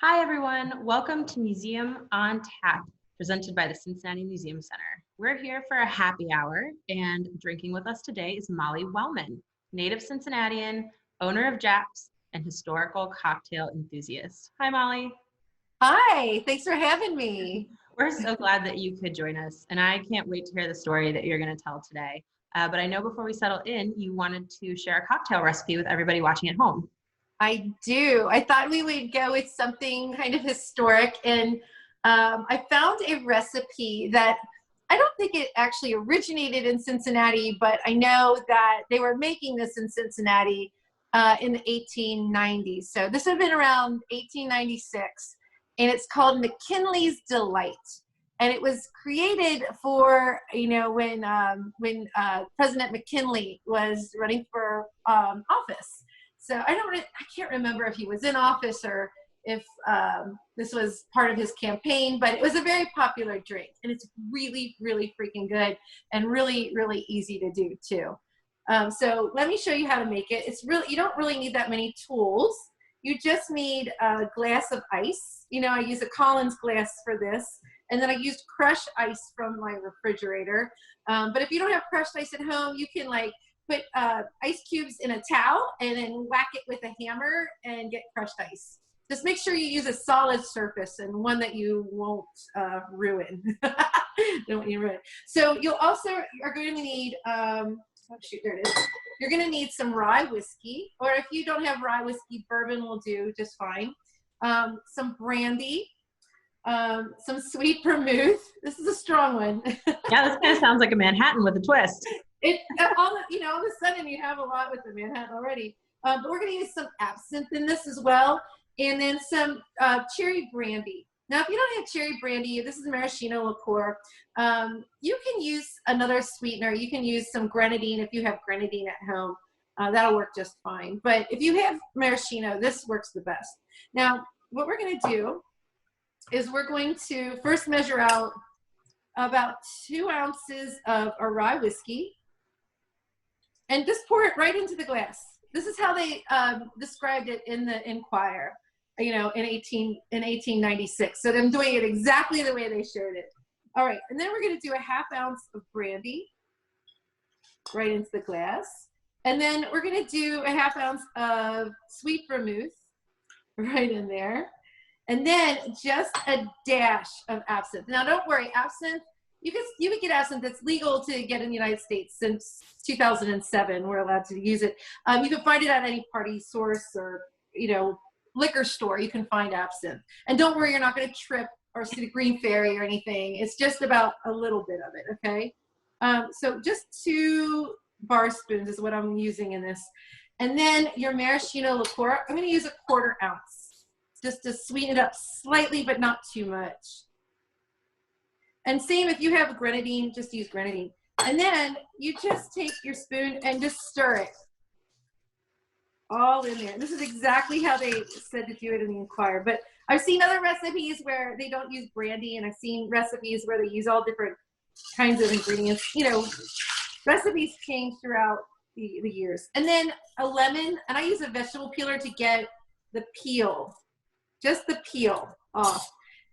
Hi, everyone. Welcome to Museum on Tap, presented by the Cincinnati Museum Center. We're here for a happy hour, and drinking with us today is Molly Wellmann, native Cincinnatian, owner of Japs, and historical cocktail enthusiast. Hi, Molly. Hi, thanks for having me. We're so glad that you could join us, and I can't wait to hear the story that you're going to tell today. But I know before we settle in, you wanted to share a cocktail recipe with everybody watching at home. I do. I thought we would go with something kind of historic, and I found a recipe that I don't think it actually originated in Cincinnati, but I know that they were making this in Cincinnati in the 1890s. So this would have been around 1896, and it's called McKinley's Delight. And it was created for, when President McKinley was running for office. So I can't remember if he was in office or if this was part of his campaign, but it was a very popular drink, and it's really, really freaking good and really, really easy to do too. So let me show you how to make it. You don't really need that many tools. You just need a glass of ice. I use a Collins glass for this, and then I used crushed ice from my refrigerator. But if you don't have crushed ice at home, you can put ice cubes in a towel and then whack it with a hammer and get crushed ice. Just make sure you use a solid surface and one that you won't ruin. Don't want you to ruin. So you'll also are going to need, oh shoot, there it is. You're going to need some rye whiskey, or if you don't have rye whiskey, bourbon will do just fine. Some brandy, some sweet vermouth. This is a strong one. Yeah, this kind of sounds like a Manhattan with a twist. All of a sudden you have a lot with the Manhattan already. But we're going to use some absinthe in this as well, and then some cherry brandy. Now, if you don't have cherry brandy, this is maraschino liqueur. You can use another sweetener. You can use some grenadine if you have grenadine at home. That'll work just fine. But if you have maraschino, this works the best. Now, what we're going to do is we're going to first measure out about 2 ounces of our rye whiskey, and just pour it right into the glass. This is how they described it in the Enquirer, in 1896. So I'm doing it exactly the way they showed it. All right, and then we're going to do a 1/2 ounce of brandy right into the glass, and then we're going to do a 1/2 ounce of sweet vermouth right in there, and then just a dash of absinthe. Now, don't worry, absinthe. You can get absinthe that's legal to get in the United States since 2007. We're allowed to use it. You can find it at any party source or liquor store. You can find absinthe. And don't worry, you're not going to trip or see the green fairy or anything. It's just about a little bit of it, okay? So just 2 bar spoons is what I'm using in this. And then your maraschino liqueur, I'm going to use a 1/4 ounce just to sweeten it up slightly, but not too much. And same, if you have grenadine, just use grenadine. And then you just take your spoon and just stir it all in there. This is exactly how they said to do it in the Enquirer. But I've seen other recipes where they don't use brandy, and I've seen recipes where they use all different kinds of ingredients. Recipes change throughout the years. And then a lemon, and I use a vegetable peeler to get the peel, just the peel off.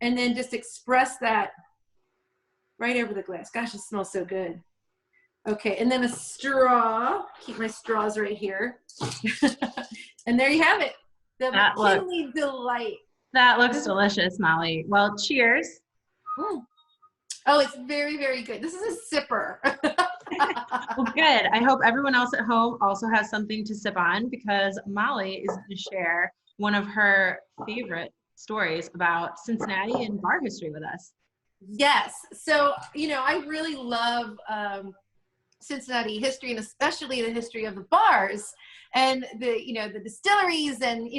And then just express that right over the glass. Gosh, it smells so good. Okay, and then a straw. Keep my straws right here. And there you have it. The McKinley Delight. That looks delicious, Molly. Well, cheers. Mm. Oh, it's very, very good. This is a sipper. Well, good. I hope everyone else at home also has something to sip on, because Molly is going to share one of her favorite stories about Cincinnati and bar history with us. Yes. So, I really love Cincinnati history, and especially the history of the bars and the distilleries and,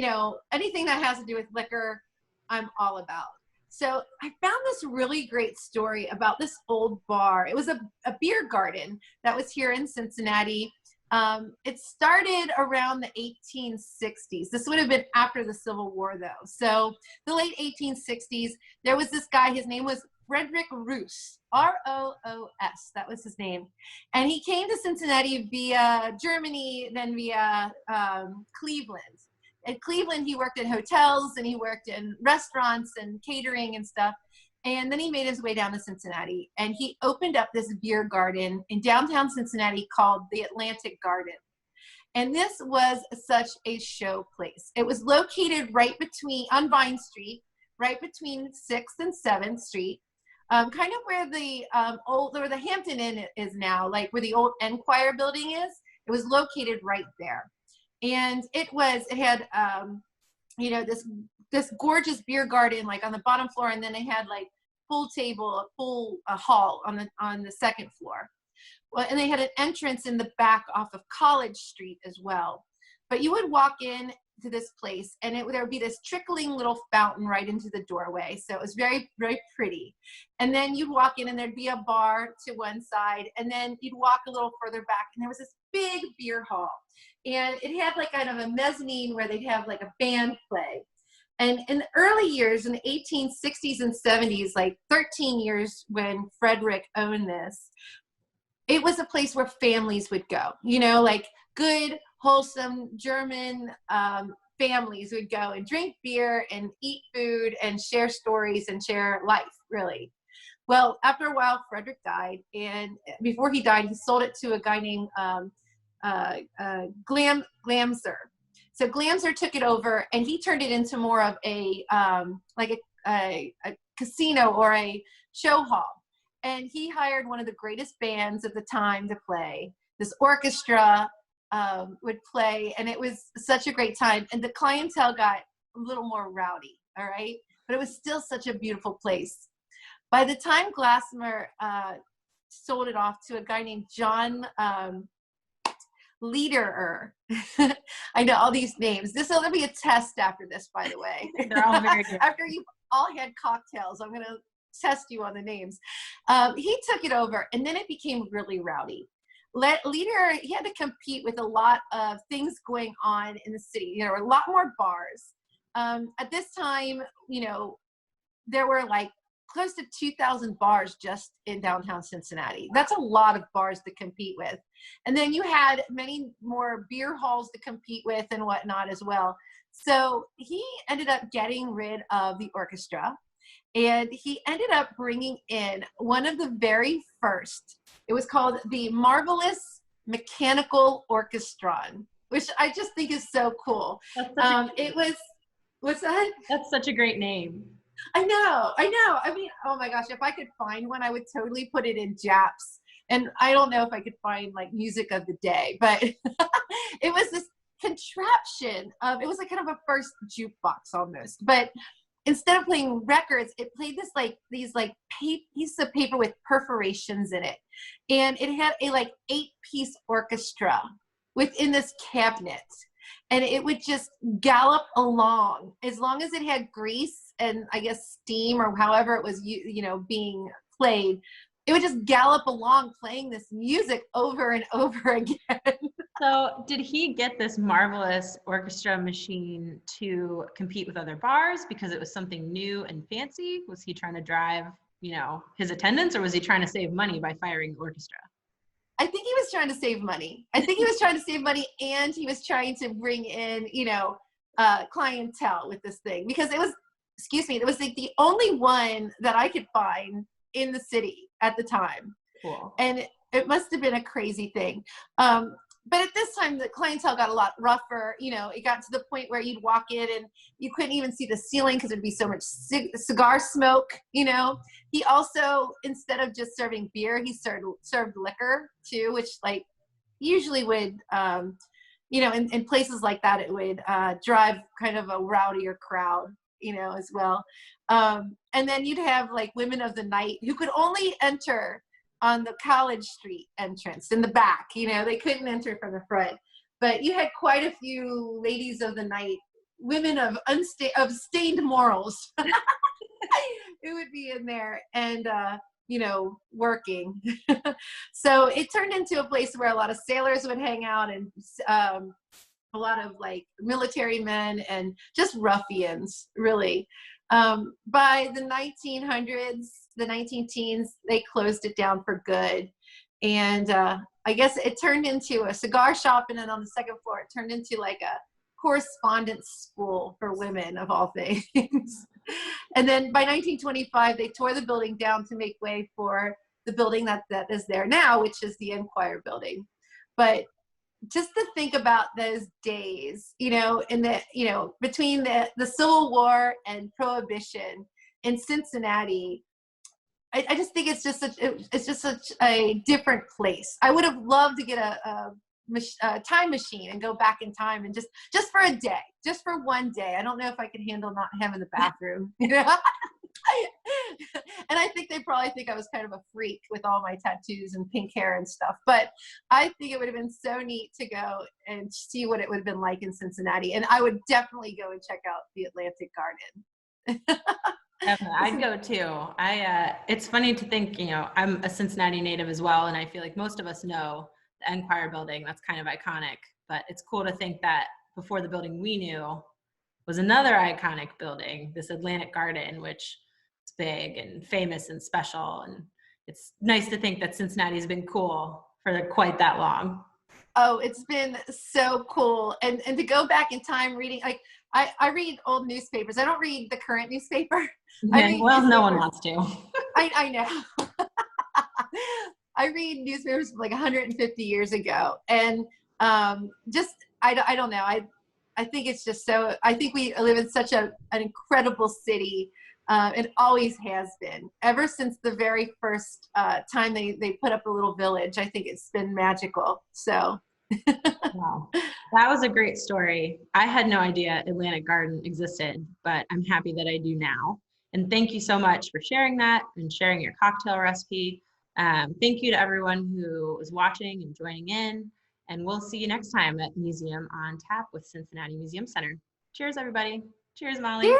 anything that has to do with liquor, I'm all about. So I found this really great story about this old bar. It was a beer garden that was here in Cincinnati. It started around the 1860s. This would have been after the Civil War, though. So the late 1860s, there was this guy. His name was Frederick Roos, R-O-O-S, that was his name. And he came to Cincinnati via Germany, then via Cleveland. at Cleveland, he worked in hotels and he worked in restaurants and catering and stuff. And then he made his way down to Cincinnati, and he opened up this beer garden in downtown Cincinnati called the Atlantic Garden. And this was such a show place. It was located right between, on Vine Street, right between 6th and 7th Street, kind of where the where the Hampton Inn is now, like where the old Enquire building is. It was located right there. And it had, you know, this gorgeous beer garden, like on the bottom floor. And then they had like pool table, a hall on the second floor. Well, and they had an entrance in the back off of College Street as well. But you would walk in to this place, and there would be this trickling little fountain right into the doorway. So it was very, very pretty. And then you'd walk in, and there'd be a bar to one side, and then you'd walk a little further back, and there was this big beer hall. And it had like kind of a mezzanine where they'd have like a band play. And in the early years, in the 1860s and 70s, like 13 years when Frederick owned this, it was a place where families would go, you know, like good, wholesome German families would go and drink beer and eat food and share stories and share life, really. Well, after a while, Frederick died, and before he died, he sold it to a guy named Glamser. So Glamser took it over, and he turned it into more of a casino or a show hall. And he hired one of the greatest bands of the time to play. This orchestra would play, and it was such a great time. And the clientele got a little more rowdy, all right? But it was still such a beautiful place. By the time Glasmer sold it off to a guy named John Lederer. I know all these names. There'll be a test after this, by the way. They're all very good. After you've all had cocktails, I'm going to test you on the names. He took it over, and then it became really rowdy. Lederer, he had to compete with a lot of things going on in the city. You know, a lot more bars. At this time, you know, there were like close to 2,000 bars just in downtown Cincinnati. That's a lot of bars to compete with. And then you had many more beer halls to compete with and whatnot as well. So he ended up getting rid of the orchestra, and he ended up bringing in one of the very first. It was called the Marvelous Mechanical Orchestron, which I just think is so cool. What's that? That's such a great name. I know. I mean, oh my gosh, if I could find one, I would totally put it in Japs. And I don't know if I could find like music of the day, but it was this contraption of, it was like kind of a first jukebox almost, but instead of playing records, it played these pieces of paper with perforations in it. And it had a 8-piece orchestra within this cabinet. And it would just gallop along as long as it had grease and I guess steam or however it was, being played. It would just gallop along playing this music over and over again. So did he get this marvelous orchestra machine to compete with other bars because it was something new and fancy? Was he trying to drive, his attendance, or was he trying to save money by firing the orchestra? I think he was trying to save money. And he was trying to bring in, clientele with this thing, because it was like the only one that I could find in the city at the time. Cool. And it must have been a crazy thing. But at this time, the clientele got a lot rougher. It got to the point where you'd walk in and you couldn't even see the ceiling because there'd be so much cigar smoke. He also, instead of just serving beer, he served liquor too, which usually would, in places like that, it would drive kind of a rowdier crowd, as well. And then you'd have women of the night who could only enter on the College Street entrance in the back. They couldn't enter from the front. But you had quite a few ladies of the night, women of stained morals, who would be in there and, working. So it turned into a place where a lot of sailors would hang out, and a lot of military men and just ruffians, really. By the 1900s, the 19-teens, they closed it down for good. And I guess it turned into a cigar shop, and then on the second floor, it turned into a correspondence school for women of all things. And then by 1925, they tore the building down to make way for the building that is there now, which is the Enquirer building. But just to think about those days, in the, between the Civil War and Prohibition in Cincinnati, I just think it's just such a different place. I would have loved to get a time machine and go back in time and just for a day, just for one day. I don't know if I could handle not having the bathroom, And I think they probably think I was kind of a freak with all my tattoos and pink hair and stuff. But I think it would have been so neat to go and see what it would have been like in Cincinnati. And I would definitely go and check out the Atlantic Garden. Definitely. I'd go too. It's funny to think, I'm a Cincinnati native as well, and I feel like most of us know the Enquirer building. That's kind of iconic, but it's cool to think that before the building we knew was another iconic building, this Atlantic Garden, which is big and famous and special. And it's nice to think that Cincinnati has been cool for quite that long. Oh, it's been so cool. And to go back in time reading, like I read old newspapers. I don't read the current newspaper. Yeah, well, no one wants to. I know. I read newspapers from like 150 years ago. And I don't know. I think it's just so, I think we live in such an incredible city. It always has been. Ever since the very first time they put up a little village, I think it's been magical. So. Wow. That was a great story. I had no idea Atlantic Garden existed, but I'm happy that I do now. And thank you so much for sharing that and sharing your cocktail recipe. Thank you to everyone who is watching and joining in. And we'll see you next time at Museum on Tap with Cincinnati Museum Center. Cheers, everybody. Cheers, Molly.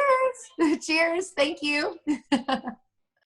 Cheers. Cheers. Thank you.